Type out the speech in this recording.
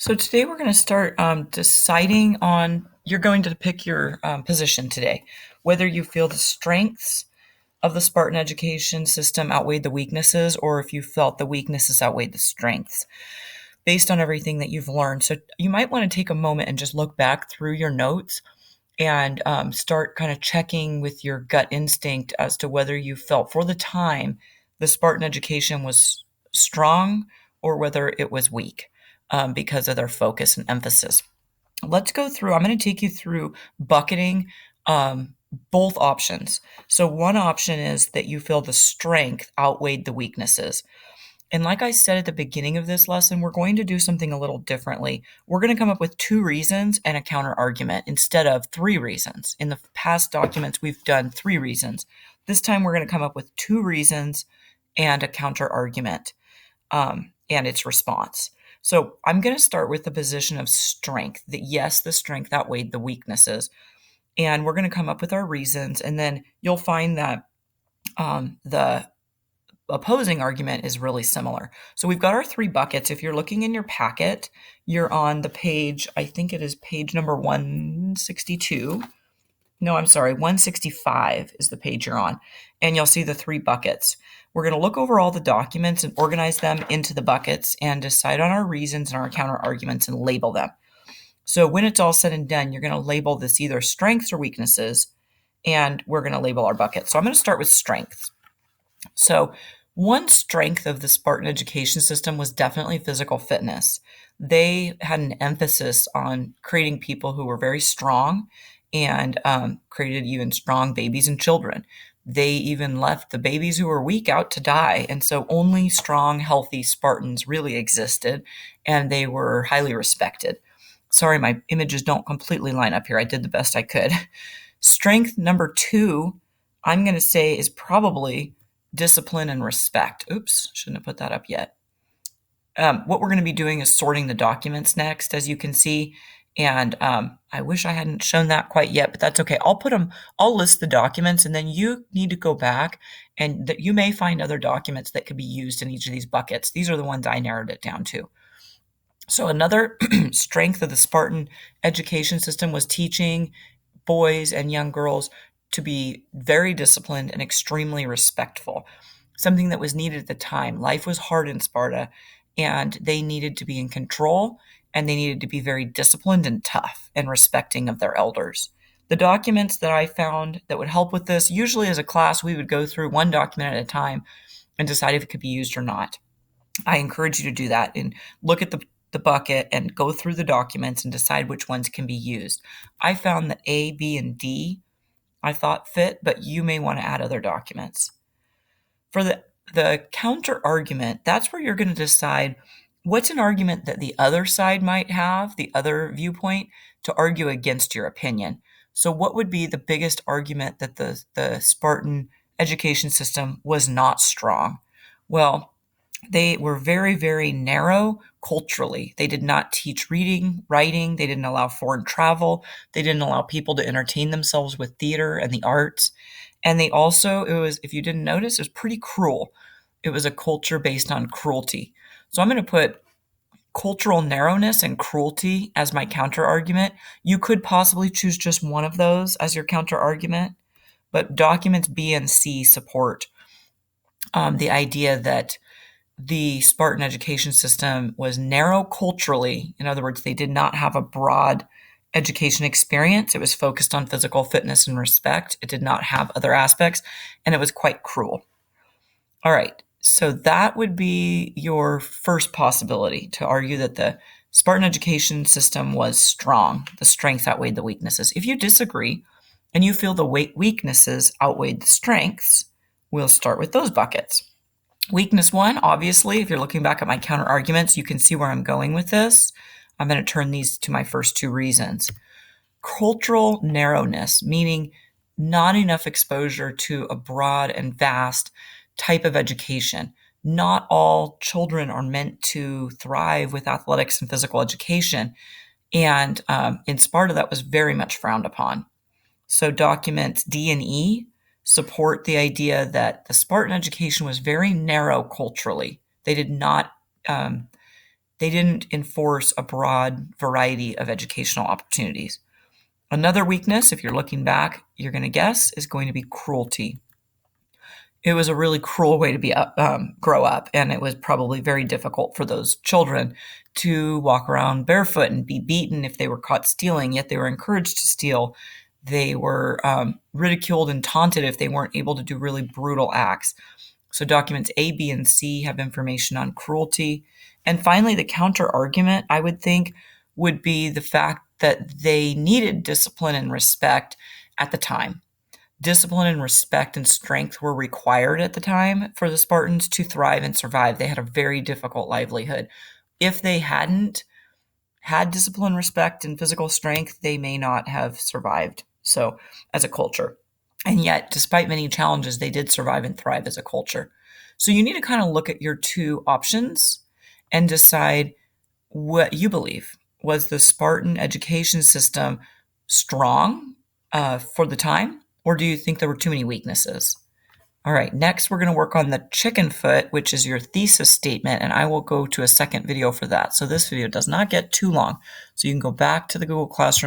So today we're going to start deciding on, you're going to pick your position today, whether you feel the strengths of the Spartan education system outweighed the weaknesses, or if you felt the weaknesses outweighed the strengths based on everything that you've learned. So you might want to take a moment and just look back through your notes and start kind of checking with your gut instinct as to whether you felt for the time the Spartan education was strong or whether it was weak because of their focus and emphasis. Let's go through, I'm going to take you through bucketing um, both options. So, one option is that you feel the strength outweighed the weaknesses. And like I said at the beginning of this lesson, we're going to do something a little differently. We're going to come up with two reasons and a counter argument instead of three reasons. In the past documents, we've done three reasons. This time, we're going to come up with two reasons and a counter argument and its response. So I'm going to start with the position of strength, that yes, the strength outweighed the weaknesses. And we're going to come up with our reasons. And then you'll find that the opposing argument is really similar. So we've got our three buckets. If you're looking in your packet, you're on the page, I think it is page number 162. No, I'm sorry, 165 is the page you're on. And you'll see the three buckets. We're going to look over all the documents and organize them into the buckets and decide on our reasons and our counter arguments and label them. So when it's all said and done, you're going to label this either strengths or weaknesses, and we're going to label our buckets. So I'm going to start with strengths. So one strength of the Spartan education system was definitely physical fitness. They had an emphasis on creating people who were very strong and created even strong babies and children. They even left the babies who were weak out to die. And so only strong, healthy Spartans really existed, and they were highly respected. Sorry, my images don't completely line up here. I did the best I could. Strength number two, I'm going to say, is probably discipline and respect. Oops, shouldn't have put that up yet. What we're going to be doing is sorting the documents next, as you can see. And I wish I hadn't shown that quite yet, but that's okay. I'll list the documents, and then you need to go back, and that you may find other documents that could be used in each of these buckets. These are the ones I narrowed it down to. So another strength of the Spartan education system was teaching boys and young girls to be very disciplined and extremely respectful, something that was needed at the time. Life was hard in Sparta, and they needed to be in control, and they needed to be very disciplined and tough and respecting of their elders. The documents that I found that would help with this, usually as a class, we would go through one document at a time and decide if it could be used or not. I encourage you to do that and look at the bucket and go through the documents and decide which ones can be used. I found that A, B, and D I thought fit, but you may want to add other documents. For the counter argument, that's where you're going to decide what's an argument that the other side might have, the other viewpoint, to argue against your opinion. So what would be the biggest argument that the Spartan education system was not strong? Well, they were very, very narrow culturally. They did not teach reading, writing. They didn't allow foreign travel. They didn't allow people to entertain themselves with theater and the arts. And they also, it was, if you didn't notice, it was pretty cruel. It was a culture based on cruelty. So I'm going to put cultural narrowness and cruelty as my counter argument. You could possibly choose just one of those as your counter argument, but documents B and C support the idea that the Spartan education system was narrow culturally. In other words, they did not have a broad education experience. It was focused on physical fitness and respect. It did not have other aspects, and it was quite cruel. All right, so that would be your first possibility, to argue that the Spartan education system was strong. The strength outweighed the weaknesses. If you disagree and you feel the weaknesses outweighed the strengths, we'll start with those buckets. Weakness one, obviously, if you're looking back at my counter arguments, you can see where I'm going with this. I'm going to turn these to my first two reasons. Cultural narrowness, meaning not enough exposure to a broad and vast type of education. Not all children are meant to thrive with athletics and physical education. And in Sparta, that was very much frowned upon. So documents D and E support the idea that the Spartan education was very narrow culturally. They did not they didn't enforce a broad variety of educational opportunities. Another weakness, if you're looking back, you're going to guess, is going to be cruelty. It was a really cruel way to grow up, and it was probably very difficult for those children to walk around barefoot and be beaten if they were caught stealing, yet they were encouraged to steal. They were ridiculed and taunted if they weren't able to do really brutal acts. So documents A, B, and C have information on cruelty. And finally, the counter argument, I would think, would be the fact that they needed discipline and respect at the time. Discipline and respect and strength were required at the time for the Spartans to thrive and survive. They had a very difficult livelihood. If they hadn't had discipline, respect, and physical strength, they may not have survived. So, as a culture. And yet, despite many challenges, they did survive and thrive as a culture. So, you need to kind of look at your two options and decide what you believe. Was the Spartan education system strong for the time, or do you think there were too many weaknesses? All right, next we're going to work on the chicken foot, which is your thesis statement, and I will go to a second video for that. So this video does not get too long. So you can go back to the Google Classroom